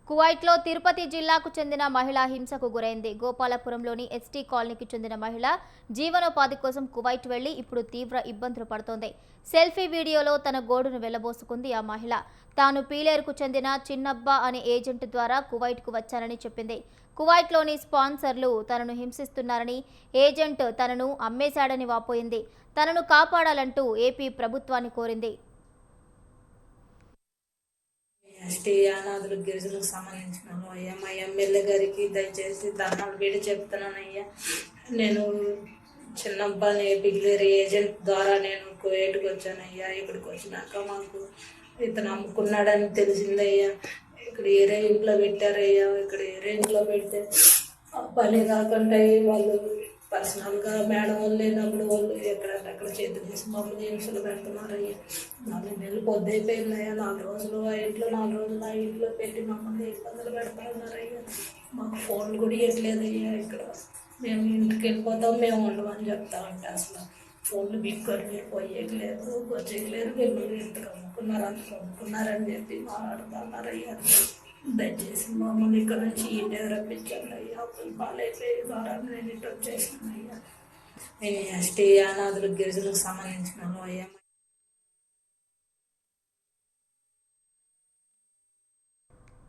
కువైట్లో తిరుపతి జిల్లాకు చెందిన మహిళ హింసకు గురైంది. గోపాలపురంలోని ఎస్టీ కాలనీకి చెందిన మహిళ జీవనోపాధి కోసం కువైట్ వెళ్లి ఇప్పుడు తీవ్ర ఇబ్బందులు పడుతోంది. సెల్ఫీ వీడియోలో తన గోడును వెళ్లబోసుకుంది ఆ మహిళ. తాను పీలేరుకు చెందిన చిన్నబ్బా అనే ఏజెంట్ ద్వారా కువైట్కు వచ్చానని చెప్పింది. కువైట్లోని స్పాన్సర్లు తనను హింసిస్తున్నారని, ఏజెంట్ తనను అమ్మేశాడని వాపోయింది. తనను కాపాడాలంటూ ఏపీ ప్రభుత్వాన్ని కోరింది. ఎస్టీ అనాథులకు గిరిజనులకు సంబంధించిన అయ్యా మా ఎమ్మెల్యే గారికి దయచేసి ధర్నాలు పెట్టి చెప్తున్నానయ్యా. నేను చిన్నబ్బాని పిగిలేరు ఏజెంట్ ద్వారా నేను కువైట్కి వచ్చానయ్యా. ఇక్కడికి వచ్చినాక మాకు ఇతను అమ్ముకున్నాడని తెలిసిందయ్యా. ఇక్కడ ఏరే ఇంట్లో పెట్టారయ్యా. ఇక్కడ ఏరే ఇంట్లో పెడితే పని కాకుండా వాళ్ళు పర్సనల్గా మేడం వాళ్ళు లేనప్పుడు వాళ్ళు ఎక్కడెక్కడ చేతులు తీసి మమ్మల్ని హింసలు పెడుతున్నారయ్యా. 4 నెలలు పొద్దైపోయిందయ్యా. 4 రోజులు ఆ ఇంట్లో 4 రోజులు ఆ ఇంట్లో పెట్టి మమ్మల్ని ఇబ్బందులు పెడతా ఉన్నారయ్యా. మాకు ఫోన్లు కూడా ఇవ్వట్లేదయ్యా. ఇక్కడ మేము ఇంటికి వెళ్ళిపోతాం, మేము ఉండమని చెప్తా ఉంటే అసలు ఫోన్లు బిక్కొని పోయేయట్లేదు, వచ్చేయట్లేదు. వీళ్ళు ఇంతకు అమ్ముకున్నారని చెప్పి మాట్లాడుతున్నారయ్యా. దయచేసి మమ్మల్ని ఇక్కడ నుంచి ఇంటి రప్పించండి అయ్యా. బాగాలైపోయి ద్వారా నేను ఇటు వచ్చేసాను అయ్యా. నేను ఎస్టీ అనాథులకు గిరిజనులకు సంబంధించిన అయ్యా.